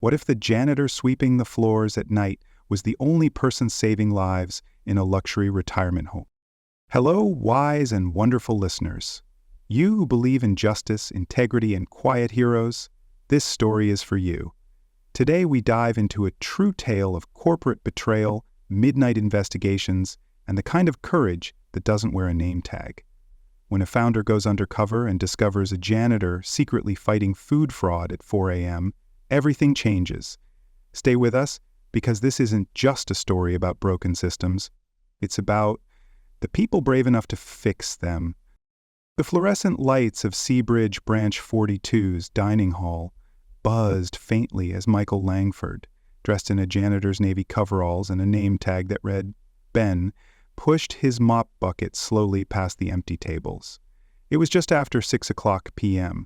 What if the janitor sweeping the floors at night was the only person saving lives in a luxury retirement home? Hello, wise and wonderful listeners. You who believe in justice, integrity, and quiet heroes, this story is for you. Today we dive into a true tale of corporate betrayal, midnight investigations, and the kind of courage that doesn't wear a name tag. When a founder goes undercover and discovers a janitor secretly fighting food fraud at 4 a.m., everything changes. Stay with us, because this isn't just a story about broken systems. It's about the people brave enough to fix them. The fluorescent lights of Seabridge Branch 42's dining hall buzzed faintly as Michael Langford, dressed in a janitor's navy coveralls and a name tag that read Ben, pushed his mop bucket slowly past the empty tables. It was just after 6 o'clock p.m.,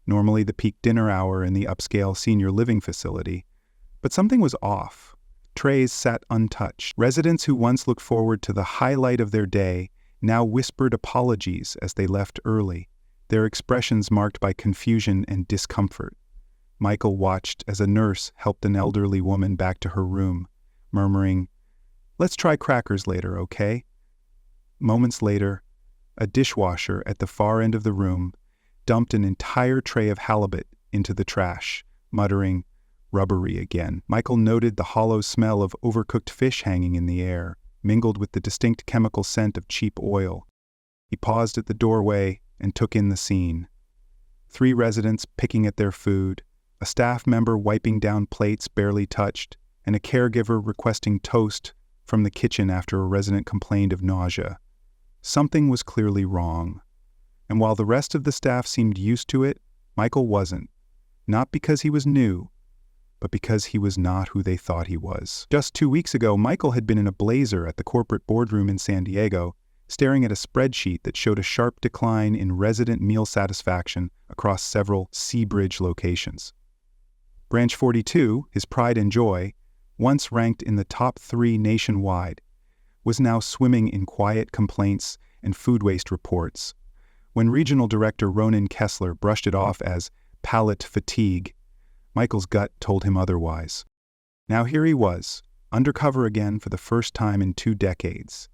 normally the peak dinner hour in the upscale senior living facility. But something was off. Trays sat untouched. Residents who once looked forward to the highlight of their day now whispered apologies as they left early, their expressions marked by confusion and discomfort. Michael watched as a nurse helped an elderly woman back to her room, murmuring, "Let's try crackers later, okay?" Moments later, a dishwasher at the far end of the room dumped an entire tray of halibut into the trash, muttering, "Rubbery again." Michael noted the hollow smell of overcooked fish hanging in the air, mingled with the distinct chemical scent of cheap oil. He paused at the doorway and took in the scene. 3 residents picking at their food, a staff member wiping down plates barely touched, and a caregiver requesting toast from the kitchen after a resident complained of nausea. Something was clearly wrong. And while the rest of the staff seemed used to it, Michael wasn't. Not because he was new, but because he was not who they thought he was. Just 2 weeks ago, Michael had been in a blazer at the corporate boardroom in San Diego, staring at a spreadsheet that showed a sharp decline in resident meal satisfaction across several Seabridge locations. Branch 42, his pride and joy, once ranked in the top 3 nationwide, was now swimming in quiet complaints and food waste reports. When Regional Director Ronan Kessler brushed it off as palate fatigue, Michael's gut told him otherwise. Now here he was, undercover again for the first time in 2 decades.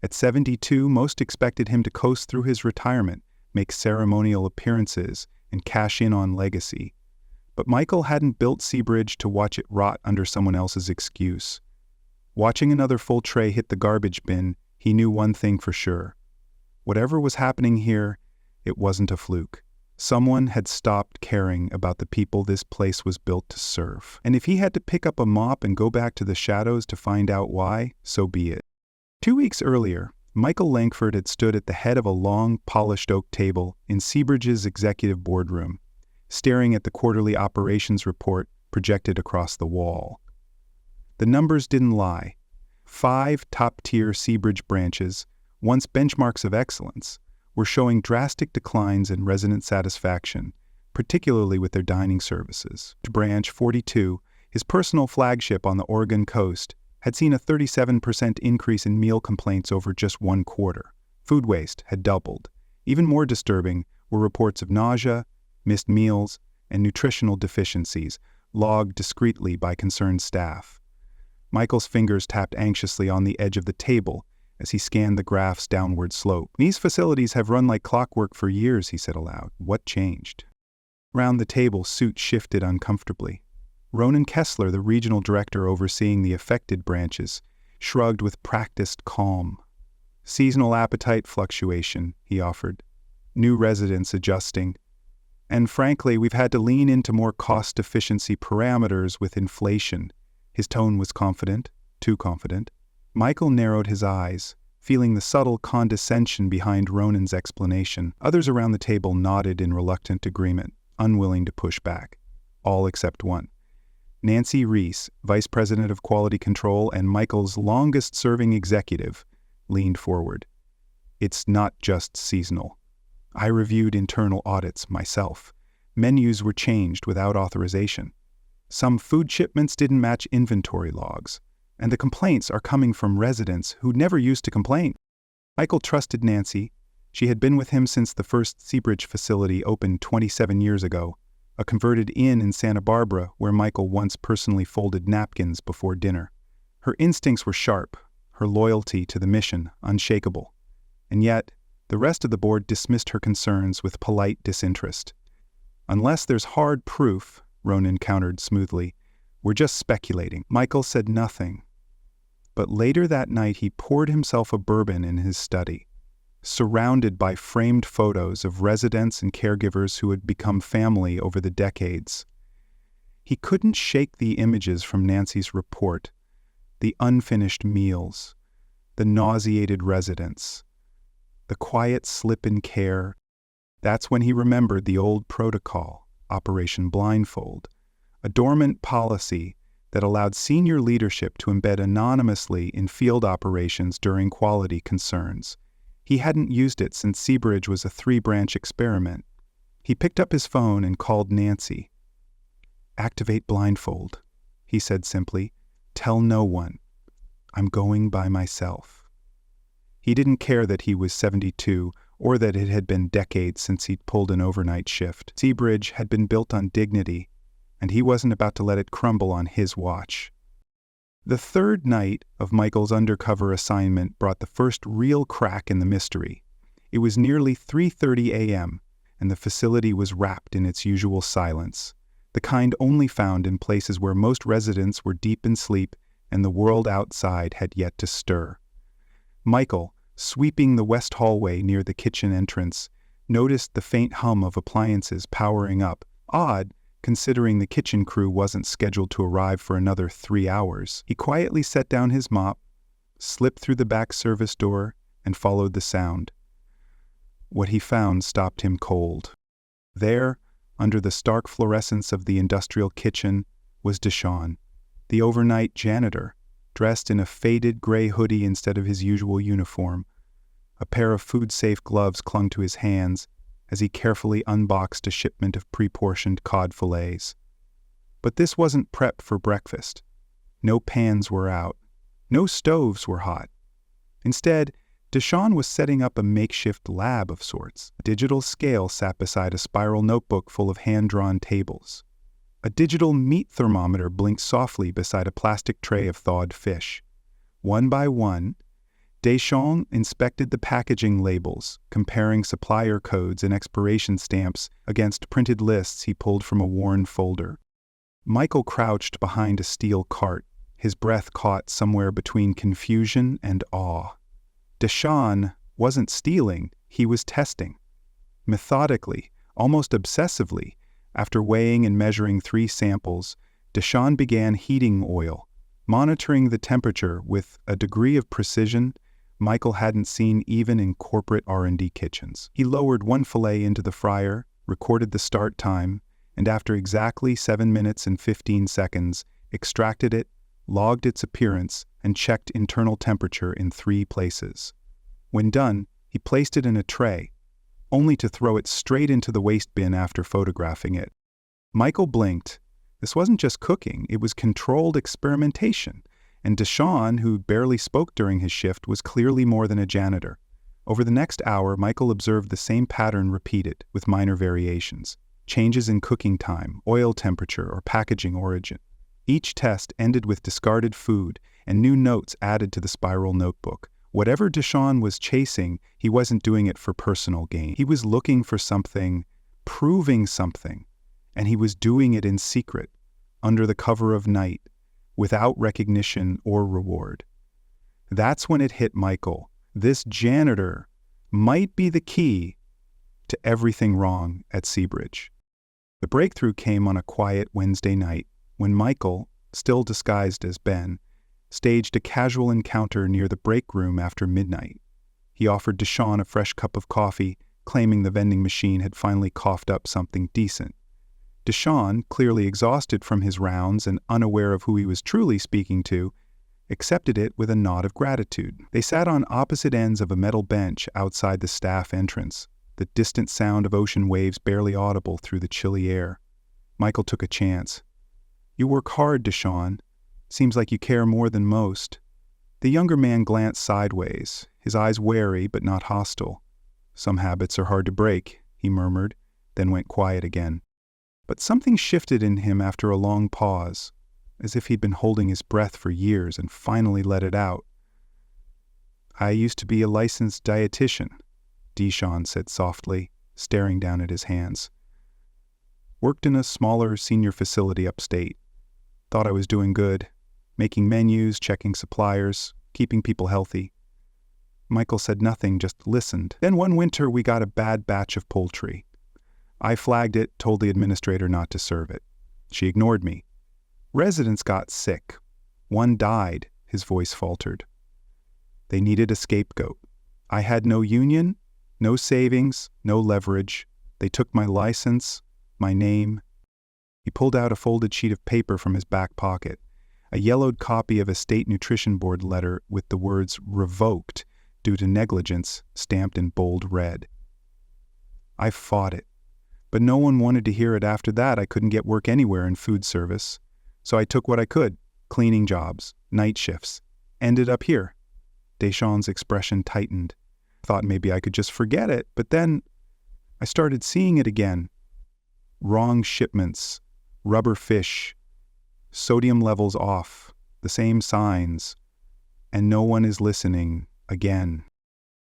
At 72, most expected him to coast through his retirement, make ceremonial appearances, and cash in on legacy. But Michael hadn't built Seabridge to watch it rot under someone else's excuse. Watching another full tray hit the garbage bin, he knew one thing for sure. Whatever was happening here, it wasn't a fluke. Someone had stopped caring about the people this place was built to serve. And if he had to pick up a mop and go back to the shadows to find out why, so be it. 2 weeks earlier, Michael Langford had stood at the head of a long, polished oak table in Seabridge's executive boardroom, staring at the quarterly operations report projected across the wall. The numbers didn't lie. 5 top-tier Seabridge branches, once benchmarks of excellence, were showing drastic declines in resident satisfaction, particularly with their dining services. Branch 42, his personal flagship on the Oregon coast, had seen a 37% increase in meal complaints over just 1 quarter. Food waste had doubled. Even more disturbing were reports of nausea, missed meals, and nutritional deficiencies, logged discreetly by concerned staff. Michael's fingers tapped anxiously on the edge of the table as he scanned the graph's downward slope. "These facilities have run like clockwork for years," he said aloud. "What changed?" Round the table, suit shifted uncomfortably. Ronan Kessler, the regional director overseeing the affected branches, shrugged with practiced calm. "Seasonal appetite fluctuation," he offered. "New residents adjusting. And frankly, we've had to lean into more cost-efficiency parameters with inflation." His tone was confident, too confident. Michael narrowed his eyes, feeling the subtle condescension behind Ronan's explanation. Others around the table nodded in reluctant agreement, unwilling to push back. All except one. Nancy Reese, Vice President of Quality Control and Michael's longest-serving executive, leaned forward. "It's not just seasonal. I reviewed internal audits myself. Menus were changed without authorization. Some food shipments didn't match inventory logs. And the complaints are coming from residents who never used to complain." Michael trusted Nancy. She had been with him since the first Seabridge facility opened 27 years ago, a converted inn in Santa Barbara where Michael once personally folded napkins before dinner. Her instincts were sharp, her loyalty to the mission unshakable. And yet, the rest of the board dismissed her concerns with polite disinterest. "Unless there's hard proof," Ronan countered smoothly, "we're just speculating." Michael said nothing. But later that night he poured himself a bourbon in his study, surrounded by framed photos of residents and caregivers who had become family over the decades. He couldn't shake the images from Nancy's report, the unfinished meals, the nauseated residents, the quiet slip in care. That's when he remembered the old protocol, Operation Blindfold, a dormant policy that allowed senior leadership to embed anonymously in field operations during quality concerns. He hadn't used it since Seabridge was a 3-branch experiment. He picked up his phone and called Nancy. "Activate Blindfold," he said simply. "Tell no one. I'm going by myself." He didn't care that he was 72 or that it had been decades since he'd pulled an overnight shift. Seabridge had been built on dignity, and he wasn't about to let it crumble on his watch. The third night of Michael's undercover assignment brought the first real crack in the mystery. It was nearly 3:30 a.m., and the facility was wrapped in its usual silence, the kind only found in places where most residents were deep in sleep and the world outside had yet to stir. Michael, sweeping the west hallway near the kitchen entrance, noticed the faint hum of appliances powering up, odd, considering the kitchen crew wasn't scheduled to arrive for another 3 hours. He quietly set down his mop, slipped through the back service door, and followed the sound. What he found stopped him cold. There, under the stark fluorescence of the industrial kitchen, was Deshawn, the overnight janitor, dressed in a faded gray hoodie instead of his usual uniform. A pair of food-safe gloves clung to his hands as he carefully unboxed a shipment of pre-portioned cod fillets. But this wasn't prep for breakfast. No pans were out. No stoves were hot. Instead, Deshawn was setting up a makeshift lab of sorts. A digital scale sat beside a spiral notebook full of hand-drawn tables. A digital meat thermometer blinked softly beside a plastic tray of thawed fish. One by one, Deshawn inspected the packaging labels, comparing supplier codes and expiration stamps against printed lists he pulled from a worn folder. Michael crouched behind a steel cart, his breath caught somewhere between confusion and awe. Deshawn wasn't stealing, he was testing. Methodically, almost obsessively, after weighing and measuring 3 samples, Deshawn began heating oil, monitoring the temperature with a degree of precision Michael hadn't seen even in corporate R&D kitchens. He lowered one fillet into the fryer, recorded the start time, and after exactly 7 minutes and 15 seconds, extracted it, logged its appearance, and checked internal temperature in 3 places. When done, he placed it in a tray, only to throw it straight into the waste bin after photographing it. Michael blinked. This wasn't just cooking, it was controlled experimentation. And Deshawn, who barely spoke during his shift, was clearly more than a janitor. Over the next hour, Michael observed the same pattern repeated, with minor variations. Changes in cooking time, oil temperature, or packaging origin. Each test ended with discarded food and new notes added to the spiral notebook. Whatever Deshawn was chasing, he wasn't doing it for personal gain. He was looking for something, proving something, and he was doing it in secret, under the cover of night, without recognition or reward. That's when it hit Michael. This janitor might be the key to everything wrong at Seabridge. The breakthrough came on a quiet Wednesday night when Michael, still disguised as Ben, staged a casual encounter near the break room after midnight. He offered Deshawn a fresh cup of coffee, claiming the vending machine had finally coughed up something decent. Deshawn, clearly exhausted from his rounds and unaware of who he was truly speaking to, accepted it with a nod of gratitude. They sat on opposite ends of a metal bench outside the staff entrance, the distant sound of ocean waves barely audible through the chilly air. Michael took a chance. "You work hard, Deshawn. Seems like you care more than most." The younger man glanced sideways, his eyes wary but not hostile. "Some habits are hard to break," he murmured, then went quiet again. But something shifted in him after a long pause, as if he'd been holding his breath for years and finally let it out. "I used to be a licensed dietitian," Deshaun said softly, staring down at his hands. "Worked in a smaller senior facility upstate. Thought I was doing good, making menus, checking suppliers, keeping people healthy." Michael said nothing, just listened. "Then one winter we got a bad batch of poultry. I flagged it, told the administrator not to serve it. She ignored me. Residents got sick. One died," his voice faltered. "They needed a scapegoat. I had no union, no savings, no leverage. They took my license, my name." He pulled out a folded sheet of paper from his back pocket, a yellowed copy of a state nutrition board letter with the words "revoked" due to negligence stamped in bold red. "I fought it, but no one wanted to hear it. After that, I couldn't get work anywhere in food service. So I took what I could, cleaning jobs, night shifts. Ended up here." Deshaun's expression tightened. Thought maybe I could just forget it, but then I started seeing it again. Wrong shipments, rubber fish, sodium levels off, the same signs, and no one is listening again.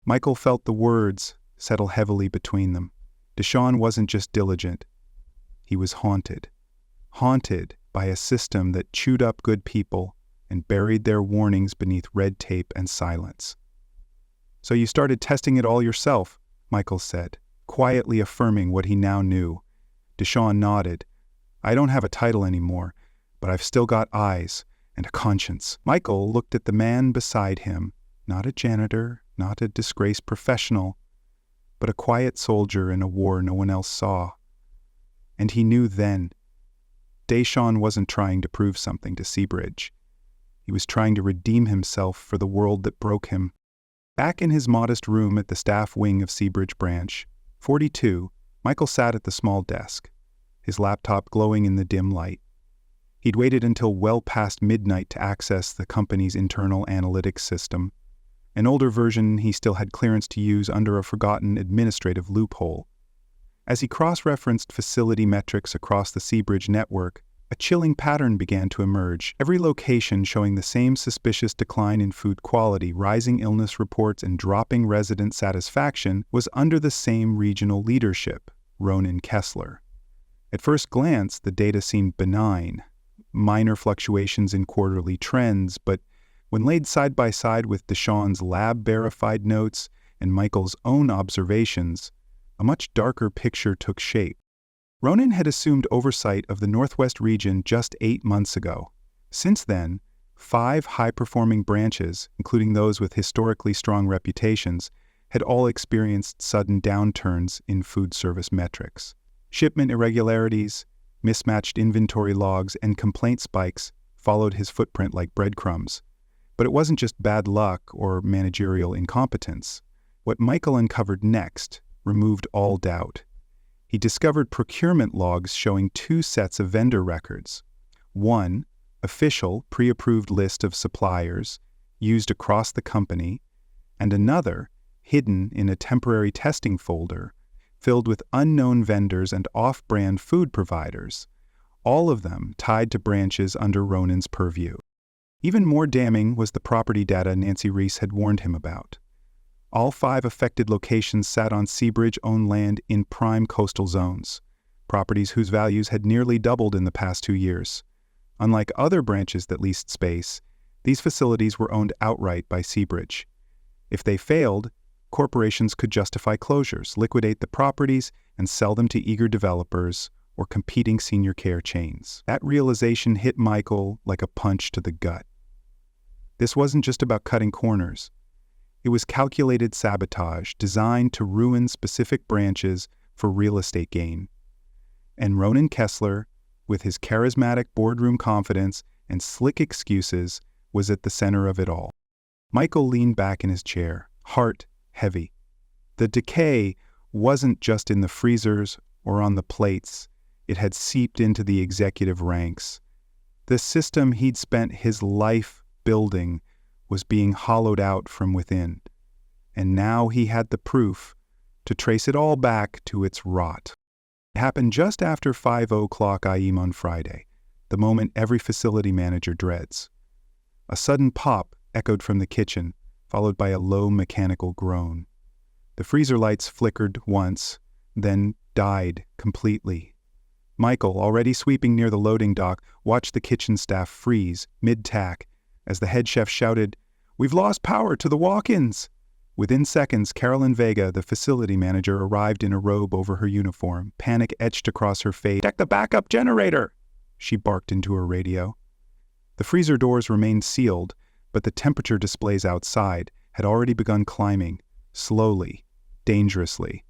Michael felt the words settle heavily between them. Deshaun wasn't just diligent. He was haunted. Haunted by a system that chewed up good people and buried their warnings beneath red tape and silence. "So you started testing it all yourself," Michael said, quietly affirming what he now knew. Deshaun nodded. "I don't have a title anymore, but I've still got eyes and a conscience." Michael looked at the man beside him, not a janitor, not a disgraced professional, but a quiet soldier in a war no one else saw. And he knew then, Deshaun wasn't trying to prove something to Seabridge. He was trying to redeem himself for the world that broke him. Back in his modest room at the staff wing of Seabridge Branch, 42, Michael sat at the small desk, his laptop glowing in the dim light. He'd waited until well past midnight to access the company's internal analytics system, an older version he still had clearance to use under a forgotten administrative loophole. As he cross-referenced facility metrics across the Seabridge network, a chilling pattern began to emerge, every location showing the same suspicious decline in food quality, rising illness reports, and dropping resident satisfaction was under the same regional leadership, Ronan Kessler. At first glance, the data seemed benign, minor fluctuations in quarterly trends, but when laid side by side with Deshaun's lab-verified notes and Michael's own observations, a much darker picture took shape. Ronan had assumed oversight of the Northwest region just 8 months ago. Since then, 5 high-performing branches, including those with historically strong reputations, had all experienced sudden downturns in food service metrics. Shipment irregularities, mismatched inventory logs, and complaint spikes followed his footprint like breadcrumbs. But it wasn't just bad luck or managerial incompetence. What Michael uncovered next removed all doubt. He discovered procurement logs showing 2 sets of vendor records. One, official, pre-approved list of suppliers used across the company, and another, hidden in a temporary testing folder, filled with unknown vendors and off-brand food providers, all of them tied to branches under Ronan's purview. Even more damning was the property data Nancy Reese had warned him about. All 5 affected locations sat on Seabridge-owned land in prime coastal zones, properties whose values had nearly doubled in the past 2 years. Unlike other branches that leased space, these facilities were owned outright by Seabridge. If they failed, corporations could justify closures, liquidate the properties, and sell them to eager developers or competing senior care chains. That realization hit Michael like a punch to the gut. This wasn't just about cutting corners. It was calculated sabotage designed to ruin specific branches for real estate gain. And Ronan Kessler, with his charismatic boardroom confidence and slick excuses, was at the center of it all. Michael leaned back in his chair, heart heavy. The decay wasn't just in the freezers or on the plates. It had seeped into the executive ranks. The system he'd spent his life building was being hollowed out from within. And now he had the proof to trace it all back to its rot. It happened just after 5 o'clock AM on Friday, the moment every facility manager dreads. A sudden pop echoed from the kitchen, followed by a low mechanical groan. The freezer lights flickered once, then died completely. Michael, already sweeping near the loading dock, watched the kitchen staff freeze, mid-tack, as the head chef shouted, "We've lost power to the walk-ins!" Within seconds, Carolyn Vega, the facility manager, arrived in a robe over her uniform, panic etched across her face. "Check the backup generator!" she barked into her radio. The freezer doors remained sealed, but the temperature displays outside had already begun climbing, slowly, dangerously.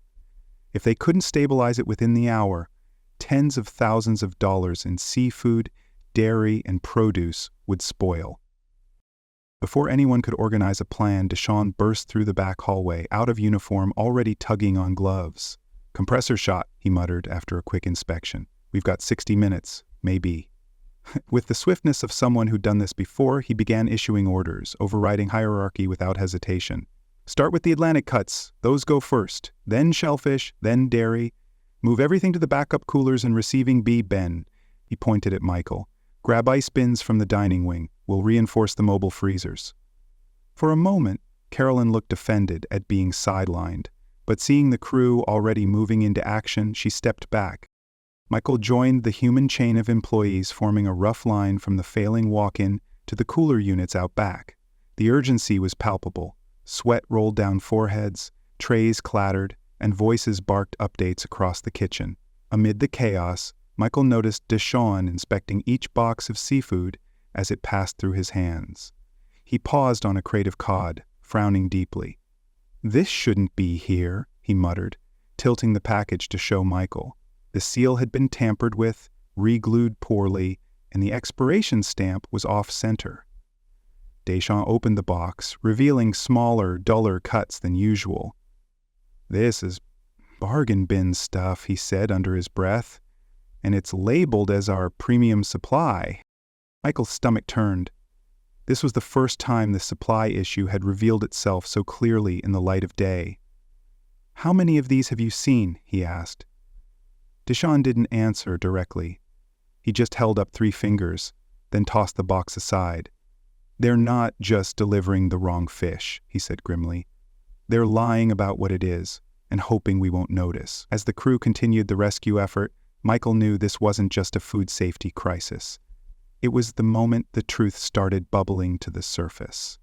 If they couldn't stabilize it within the hour, tens of thousands of dollars in seafood, dairy, and produce would spoil. Before anyone could organize a plan, Deshawn burst through the back hallway, out of uniform, already tugging on gloves. "Compressor shot," he muttered after a quick inspection. "We've got 60 minutes, maybe." With the swiftness of someone who'd done this before, he began issuing orders, overriding hierarchy without hesitation. "Start with the Atlantic cuts. Those go first. Then shellfish, then dairy. Move everything to the backup coolers and receiving B. Ben." He pointed at Michael. "Grab ice bins from the dining wing. We'll reinforce the mobile freezers." For a moment, Carolyn looked offended at being sidelined, but seeing the crew already moving into action, she stepped back. Michael joined the human chain of employees, forming a rough line from the failing walk-in to the cooler units out back. The urgency was palpable. Sweat rolled down foreheads, trays clattered, and voices barked updates across the kitchen. Amid the chaos, Michael noticed Deshawn inspecting each box of seafood as it passed through his hands. He paused on a crate of cod, frowning deeply. "This shouldn't be here," he muttered, tilting the package to show Michael. The seal had been tampered with, re-glued poorly, and the expiration stamp was off-center. Deshawn opened the box, revealing smaller, duller cuts than usual. "This is bargain bin stuff," he said under his breath, "and it's labeled as our premium supply." Michael's stomach turned. This was the first time the supply issue had revealed itself so clearly in the light of day. "How many of these have you seen?" he asked. Deshawn didn't answer directly. He just held up 3 fingers, then tossed the box aside. "They're not just delivering the wrong fish," he said grimly. "They're lying about what it is, and hoping we won't notice." As the crew continued the rescue effort, Michael knew this wasn't just a food safety crisis. It was the moment the truth started bubbling to the surface.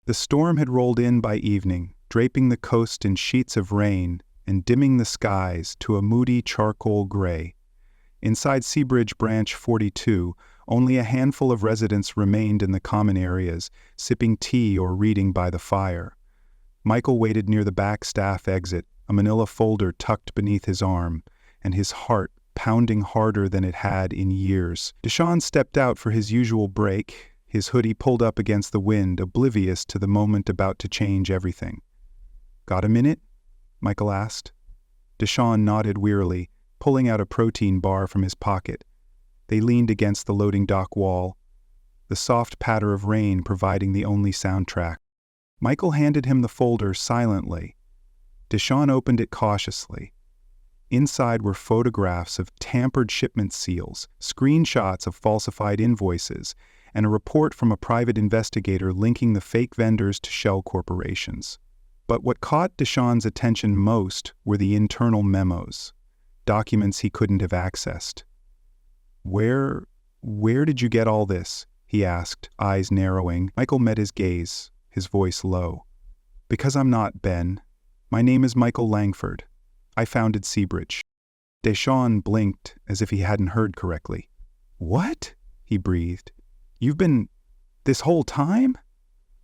The storm had rolled in by evening, draping the coast in sheets of rain and dimming the skies to a moody charcoal gray. Inside Seabridge Branch 42, only a handful of residents remained in the common areas, sipping tea or reading by the fire. Michael waited near the back staff exit, a manila folder tucked beneath his arm, and his heart pounding harder than it had in years. Deshawn stepped out for his usual break, his hoodie pulled up against the wind, oblivious to the moment about to change everything. "Got a minute?" Michael asked. Deshawn nodded wearily, pulling out a protein bar from his pocket. They leaned against the loading dock wall, the soft patter of rain providing the only soundtrack. Michael handed him the folder silently. Deshawn opened it cautiously. Inside were photographs of tampered shipment seals, screenshots of falsified invoices, and a report from a private investigator linking the fake vendors to shell corporations. But what caught Deshawn's attention most were the internal memos, documents he couldn't have accessed. Where did you get all this?" he asked, eyes narrowing. Michael met his gaze, his voice low. "Because I'm not, Ben. My name is Michael Langford. I founded Seabridge." Deshawn blinked as if he hadn't heard correctly. "What?" he breathed. "You've been this whole time?"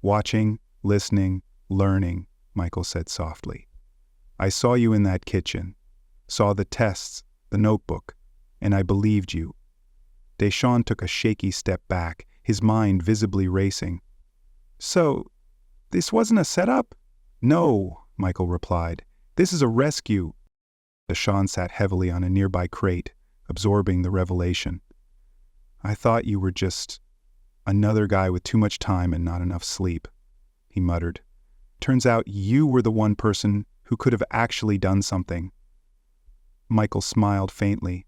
"Watching, listening, learning," Michael said softly. "I saw you in that kitchen, saw the tests, the notebook, and I believed you." Deshawn took a shaky step back, his mind visibly racing. "So, this wasn't a setup?" "No," Michael replied. "This is a rescue." Deshawn sat heavily on a nearby crate, absorbing the revelation. "I thought you were just another guy with too much time and not enough sleep," he muttered. "Turns out you were the one person who could have actually done something." Michael smiled faintly.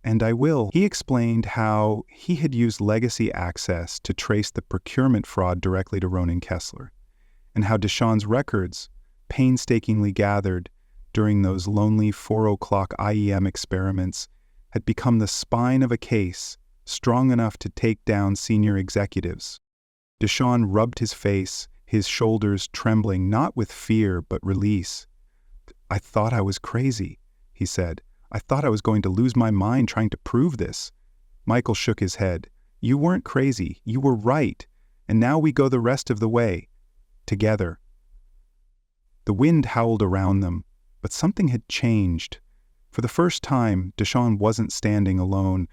And I will. He explained how he had used legacy access to trace the procurement fraud directly to Ronan Kessler, and how Deshawn's records, painstakingly gathered during those lonely 4 o'clock IEM experiments, had become the spine of a case strong enough to take down senior executives. Deshawn rubbed his face, his shoulders trembling not with fear but release. "I thought I was crazy," he said. "I thought I was going to lose my mind trying to prove this." Michael shook his head. "You weren't crazy. You were right. And now we go the rest of the way. Together." The wind howled around them, but something had changed. For the first time, Deshawn wasn't standing alone.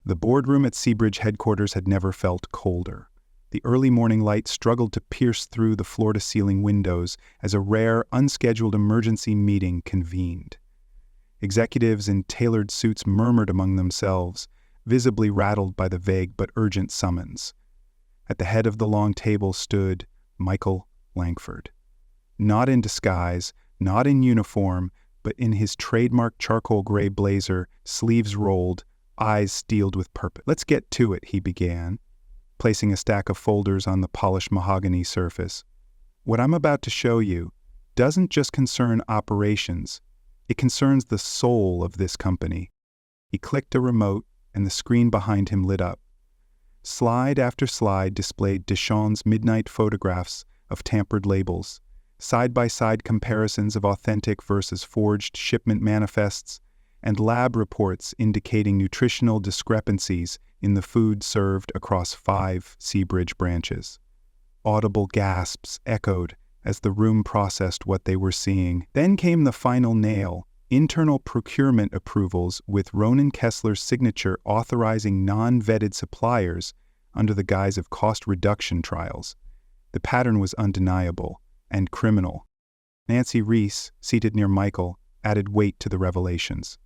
The boardroom at Seabridge headquarters had never felt colder. The early morning light struggled to pierce through the floor-to-ceiling windows as a rare, unscheduled emergency meeting convened. Executives in tailored suits murmured among themselves, visibly rattled by the vague but urgent summons. At the head of the long table stood Michael Langford. Not in disguise, not in uniform, but in his trademark charcoal gray blazer, sleeves rolled, eyes steeled with purpose. "Let's get to it," he began, placing a stack of folders on the polished mahogany surface. "What I'm about to show you doesn't just concern operations. It concerns the soul of this company." He clicked a remote, and the screen behind him lit up. Slide after slide displayed Deshawn's midnight photographs of tampered labels, side-by-side comparisons of authentic versus forged shipment manifests, and lab reports indicating nutritional discrepancies in the food served across 5 Seabridge branches. Audible gasps echoed as the room processed what they were seeing. Then came the final nail: internal procurement approvals with Ronan Kessler's signature authorizing non-vetted suppliers under the guise of cost reduction trials. The pattern was undeniable and criminal. Nancy Reese, seated near Michael, added weight to the revelations.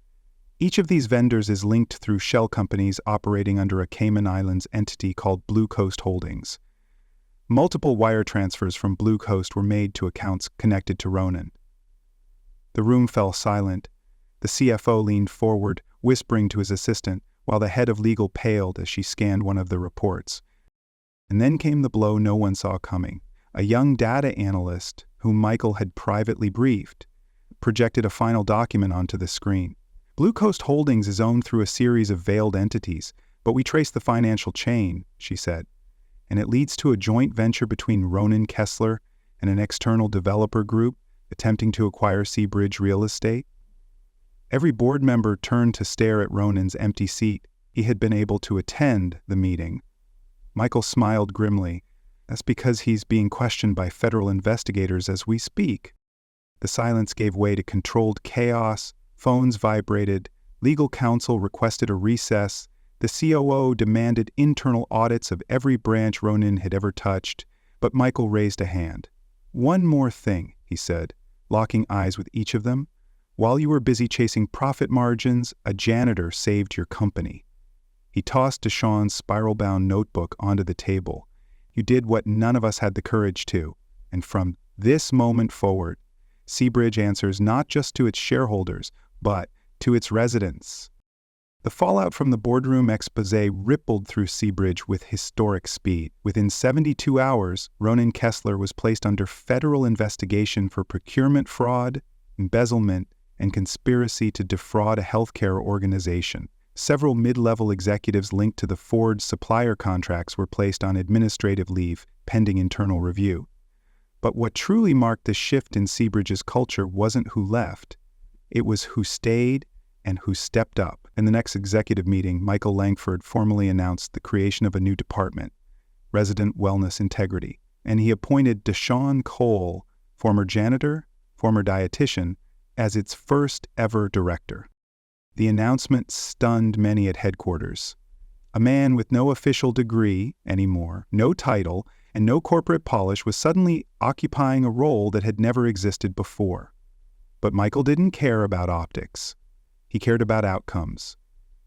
Each of these vendors is linked through shell companies operating under a Cayman Islands entity called Blue Coast Holdings. Multiple wire transfers from Blue Coast were made to accounts connected to Ronan. The room fell silent. The CFO leaned forward, whispering to his assistant, while the head of legal paled as she scanned one of the reports. And then came the blow no one saw coming. A young data analyst, whom Michael had privately briefed, projected a final document onto the screen. "Blue Coast Holdings is owned through a series of veiled entities, but we trace the financial chain," she said, "and it leads to a joint venture between Ronan Kessler and an external developer group attempting to acquire Seabridge real estate." Every board member turned to stare at Ronan's empty seat. He had been able to attend the meeting. Michael smiled grimly. "That's because he's being questioned by federal investigators as we speak." The silence gave way to controlled chaos. Phones vibrated. Legal counsel requested a recess. The COO demanded internal audits of every branch Ronan had ever touched. But Michael raised a hand. "One more thing," he said, locking eyes with each of them. "While you were busy chasing profit margins, a janitor saved your company." He tossed Deshawn's spiral-bound notebook onto the table. "You did what none of us had the courage to. And from this moment forward, Seabridge answers not just to its shareholders, but to its residents." The fallout from the boardroom exposé rippled through Seabridge with historic speed. Within 72 hours, Ronan Kessler was placed under federal investigation for procurement fraud, embezzlement, and conspiracy to defraud a healthcare organization. Several mid-level executives linked to the forged supplier contracts were placed on administrative leave pending internal review. But what truly marked the shift in Seabridge's culture wasn't who left. It was who stayed and who stepped up. In the next executive meeting, Michael Langford formally announced the creation of a new department, Resident Wellness Integrity, and he appointed Deshawn Cole, former janitor, former dietitian, as its first ever director. The announcement stunned many at headquarters. A man with no official degree anymore, no title, and no corporate polish was suddenly occupying a role that had never existed before. But Michael didn't care about optics. He cared about outcomes.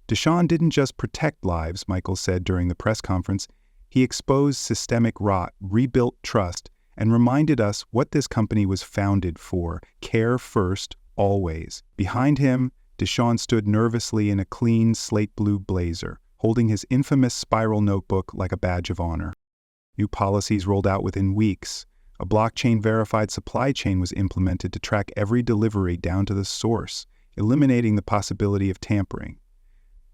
Deshawn didn't just protect lives, Michael said during the press conference. He exposed systemic rot, rebuilt trust, and reminded us what this company was founded for: care first, always. Behind him, Deshaun stood nervously in a clean slate blue blazer, holding his infamous spiral notebook like a badge of honor. New policies rolled out within weeks. A blockchain-verified supply chain was implemented to track every delivery down to the source, eliminating the possibility of tampering.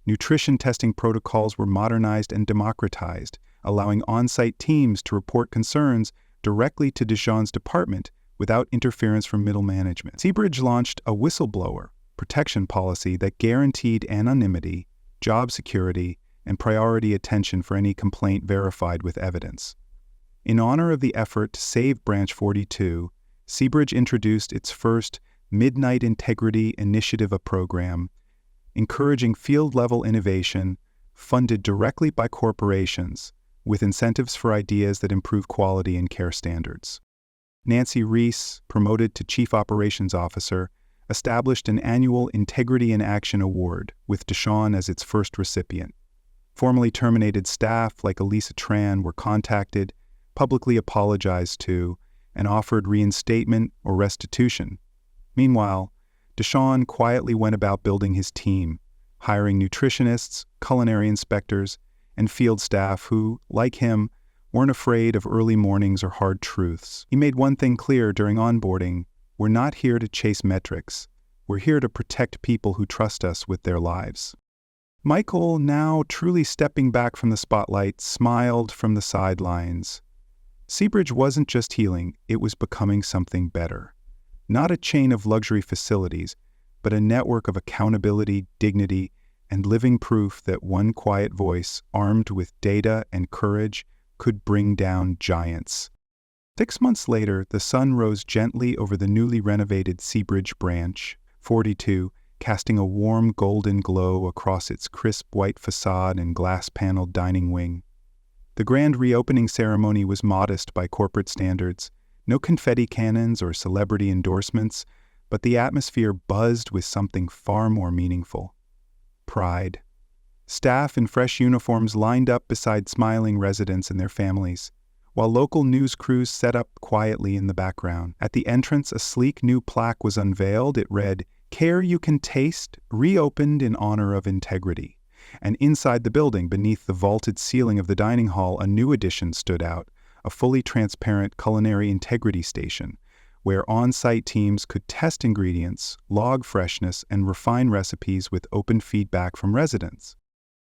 Nutrition testing protocols were modernized and democratized, allowing on-site teams to report concerns directly to Deshaun's department without interference from middle management. Seabridge launched a whistleblower protection policy that guaranteed anonymity, job security, and priority attention for any complaint verified with evidence. In honor of the effort to save Branch 42, Seabridge introduced its first Midnight Integrity Initiative program, encouraging field-level innovation funded directly by corporations, with incentives for ideas that improve quality and care standards. Nancy Reese, promoted to Chief Operations Officer, established an annual Integrity in Action Award, with Deshaun as its first recipient. Formerly terminated staff like Elisa Tran were contacted, publicly apologized to, and offered reinstatement or restitution. Meanwhile, Deshaun quietly went about building his team, hiring nutritionists, culinary inspectors, and field staff who, like him, weren't afraid of early mornings or hard truths. He made one thing clear during onboarding: we're not here to chase metrics. We're here to protect people who trust us with their lives. Michael, now truly stepping back from the spotlight, smiled from the sidelines. Seabridge wasn't just healing, it was becoming something better. Not a chain of luxury facilities, but a network of accountability, dignity, and living proof that one quiet voice, armed with data and courage, could bring down giants. 6 months later, the sun rose gently over the newly renovated Seabridge Branch 42, casting a warm golden glow across its crisp white facade and glass-paneled dining wing. The grand reopening ceremony was modest by corporate standards. No confetti cannons or celebrity endorsements, but the atmosphere buzzed with something far more meaningful: pride. Staff in fresh uniforms lined up beside smiling residents and their families, while local news crews set up quietly in the background. At the entrance, a sleek new plaque was unveiled. It read, "Care You Can Taste, reopened in honor of integrity." And inside the building, beneath the vaulted ceiling of the dining hall, a new addition stood out: a fully transparent culinary integrity station, where on-site teams could test ingredients, log freshness, and refine recipes with open feedback from residents.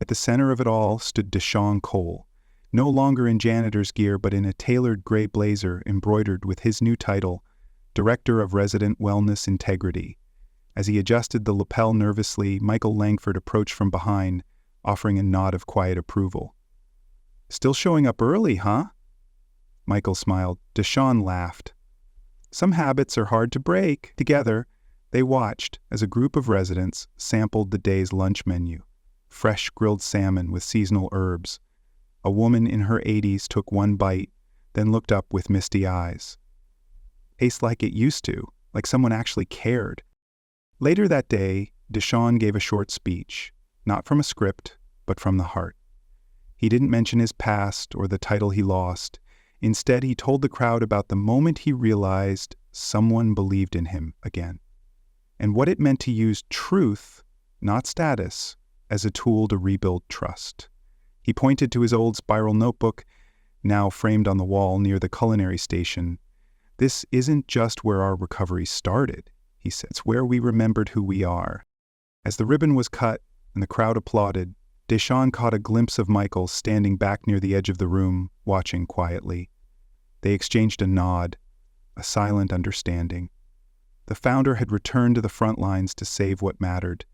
At the center of it all stood Deshaun Cole, no longer in janitor's gear but in a tailored gray blazer embroidered with his new title, Director of Resident Wellness Integrity. As he adjusted the lapel nervously, Michael Langford approached from behind, offering a nod of quiet approval. "Still showing up early, huh?" Michael smiled. Deshaun laughed. "Some habits are hard to break." Together, they watched as a group of residents sampled the day's lunch menu: fresh grilled salmon with seasonal herbs. A woman in her 80s took one bite, then looked up with misty eyes. "Tastes like it used to, like someone actually cared." Later that day, Deshaun gave a short speech, not from a script, but from the heart. He didn't mention his past or the title he lost. Instead, he told the crowd about the moment he realized someone believed in him again, and what it meant to use truth, not status, as a tool to rebuild trust. He pointed to his old spiral notebook, now framed on the wall near the culinary station. "This isn't just where our recovery started," he said. "It's where we remembered who we are." As the ribbon was cut and the crowd applauded, Deshaun caught a glimpse of Michael standing back near the edge of the room, watching quietly. They exchanged a nod, a silent understanding. The founder had returned to the front lines to save what mattered,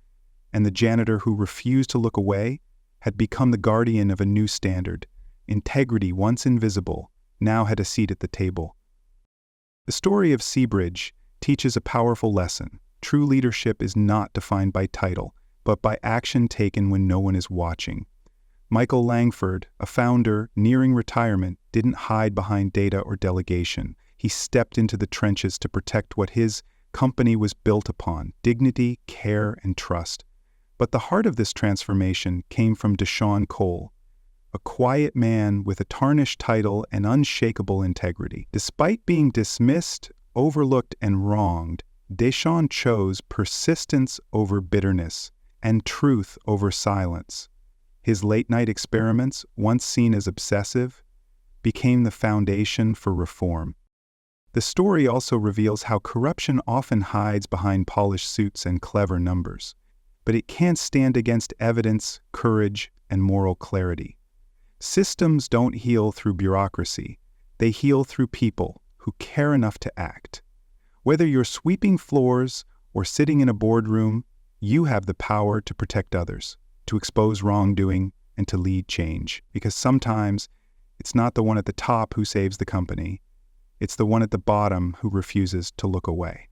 and the janitor who refused to look away had become the guardian of a new standard. Integrity, once invisible, now had a seat at the table. The story of Seabridge teaches a powerful lesson. True leadership is not defined by title, but by action taken when no one is watching. Michael Langford, a founder nearing retirement, didn't hide behind data or delegation. He stepped into the trenches to protect what his company was built upon: dignity, care, and trust. But the heart of this transformation came from Deshaun Cole, a quiet man with a tarnished title and unshakable integrity. Despite being dismissed, overlooked, and wronged, Deschamps chose persistence over bitterness and truth over silence. His late-night experiments, once seen as obsessive, became the foundation for reform. The story also reveals how corruption often hides behind polished suits and clever numbers, but it can't stand against evidence, courage, and moral clarity. Systems don't heal through bureaucracy. They heal through people who care enough to act. Whether you're sweeping floors or sitting in a boardroom, you have the power to protect others, to expose wrongdoing, and to lead change. Because sometimes it's not the one at the top who saves the company. It's the one at the bottom who refuses to look away.